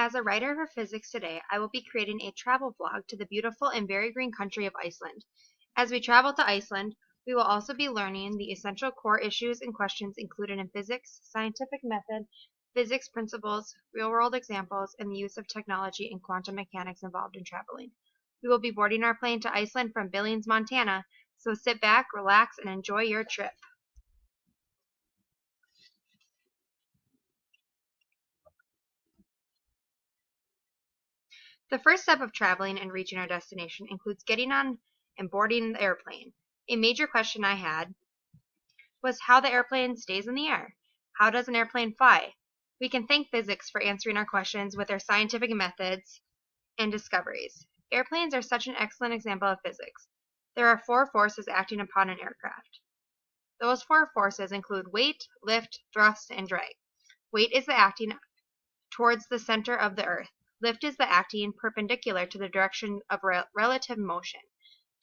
As a writer for Physics Today, I will be creating a travel vlog to the beautiful and very green country of Iceland. As we travel to Iceland, we will also be learning the essential core issues and questions included in physics, scientific method, physics principles, real-world examples, and the use of technology and quantum mechanics involved in traveling. We will be boarding our plane to Iceland from Billings, Montana, so sit back, relax, and enjoy your trip. The first step of traveling and reaching our destination includes getting on and boarding the airplane. A major question I had was how the airplane stays in the air. How does an airplane fly? We can thank physics for answering our questions with their scientific methods and discoveries. Airplanes are such an excellent example of physics. There are 4 forces acting upon an aircraft. Those 4 forces include weight, lift, thrust, and drag. Weight is the acting towards the center of the earth. Lift is the acting perpendicular to the direction of relative motion.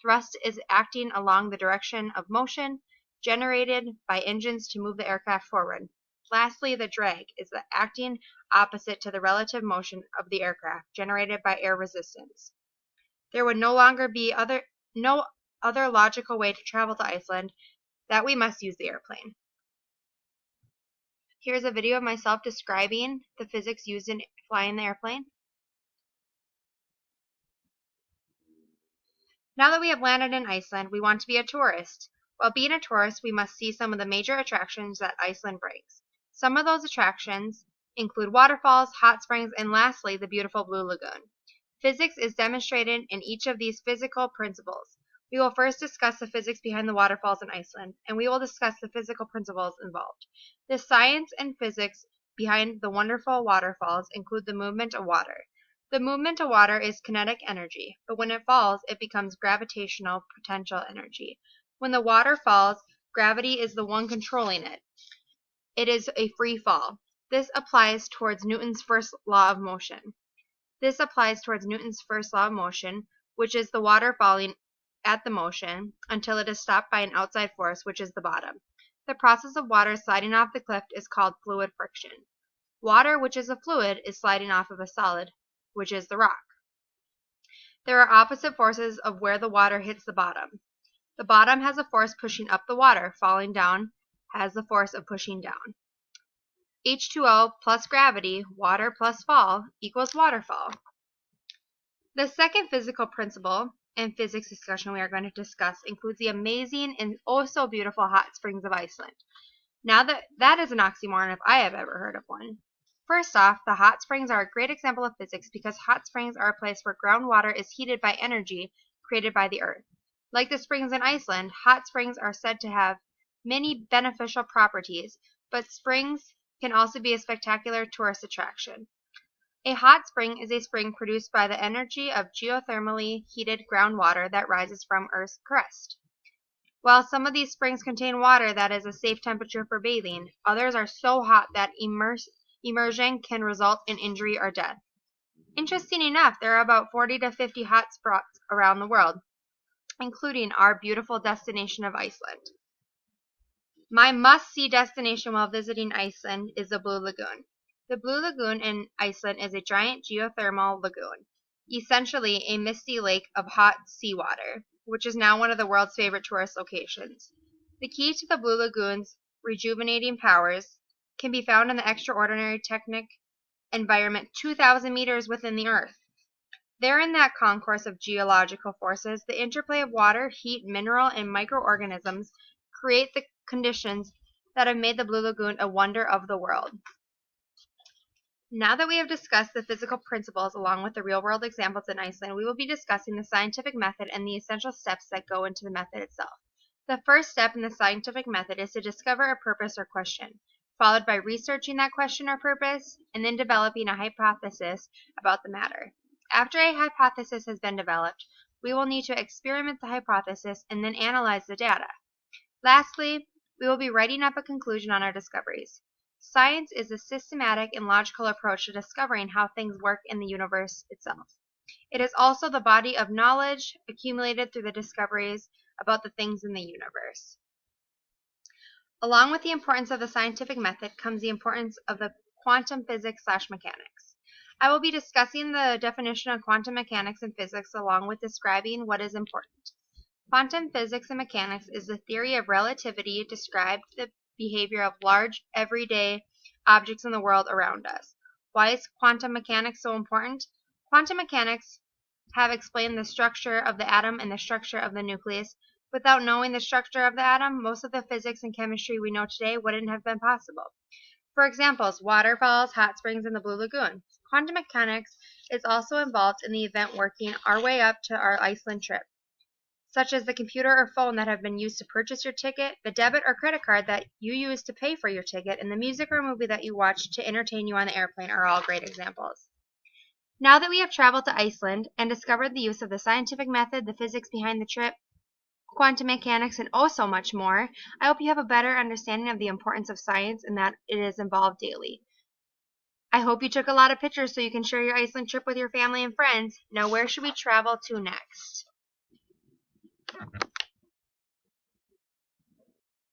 Thrust is acting along the direction of motion generated by engines to move the aircraft forward. Lastly, the drag is the acting opposite to the relative motion of the aircraft generated by air resistance. There would no longer be no other logical way to travel to Iceland that we must use the airplane. Here's a video of myself describing the physics used in flying the airplane. Now that we have landed in Iceland, we want to be a tourist. While being a tourist, we must see some of the major attractions that Iceland brings. Some of those attractions include waterfalls, hot springs, and lastly, the beautiful Blue Lagoon. Physics is demonstrated in each of these physical principles. We will first discuss the physics behind the waterfalls in Iceland, and we will discuss the physical principles involved. The science and physics behind the wonderful waterfalls include the movement of water. The movement of water is kinetic energy, but when it falls, it becomes gravitational potential energy. When the water falls, gravity is the one controlling it. It is a free fall. This applies towards Newton's first law of motion. Which is the water falling at the motion until it is stopped by an outside force, which is the bottom. The process of water sliding off the cliff is called fluid friction. Water, which is a fluid, is sliding off of a solid, which is the rock. There are opposite forces of where the water hits the bottom. The bottom has a force pushing up the water. Falling down has the force of pushing down. H2O plus gravity, water plus fall, equals waterfall. The second physical principle and physics discussion we are going to discuss includes the amazing and oh so beautiful hot springs of Iceland. Now that is an oxymoron if I have ever heard of one. First off, the hot springs are a great example of physics because hot springs are a place where groundwater is heated by energy created by the earth. Like the springs in Iceland, hot springs are said to have many beneficial properties, but springs can also be a spectacular tourist attraction. A hot spring is a spring produced by the energy of geothermally heated groundwater that rises from Earth's crust. While some of these springs contain water that is a safe temperature for bathing, others are so hot that immersion can result in injury or death. Interesting enough, there are about 40 to 50 hot spots around the world, including our beautiful destination of Iceland. My must-see destination while visiting Iceland is the Blue Lagoon. The Blue Lagoon in Iceland is a giant geothermal lagoon, essentially a misty lake of hot seawater, which is now one of the world's favorite tourist locations. The key to the Blue Lagoon's rejuvenating powers can be found in the extraordinary technic environment 2,000 meters within the Earth. There in that concourse of geological forces, the interplay of water, heat, mineral, and microorganisms create the conditions that have made the Blue Lagoon a wonder of the world. Now that we have discussed the physical principles along with the real-world examples in Iceland, we will be discussing the scientific method and the essential steps that go into the method itself. The first step in the scientific method is to discover a purpose or question, followed by researching that question or purpose, and then developing a hypothesis about the matter. After a hypothesis has been developed, we will need to experiment the hypothesis and then analyze the data. Lastly, we will be writing up a conclusion on our discoveries. Science is a systematic and logical approach to discovering how things work in the universe itself. It is also the body of knowledge accumulated through the discoveries about the things in the universe. Along with the importance of the scientific method comes the importance of the quantum physics/mechanics. I will be discussing the definition of quantum mechanics and physics along with describing what is important. Quantum physics and mechanics is the theory of relativity described the behavior of large, everyday objects in the world around us. Why is quantum mechanics so important? Quantum mechanics have explained the structure of the atom and the structure of the nucleus. Without knowing the structure of the atom, most of the physics and chemistry we know today wouldn't have been possible. For examples, waterfalls, hot springs, and the Blue Lagoon. Quantum mechanics is also involved in the event working our way up to our Iceland trip, such as the computer or phone that have been used to purchase your ticket, the debit or credit card that you use to pay for your ticket, and the music or movie that you watch to entertain you on the airplane are all great examples. Now that we have traveled to Iceland and discovered the use of the scientific method, the physics behind the trip, quantum mechanics, and oh so much more, I hope you have a better understanding of the importance of science and that it is involved daily. I hope you took a lot of pictures so you can share your Iceland trip with your family and friends. Now where should we travel to next?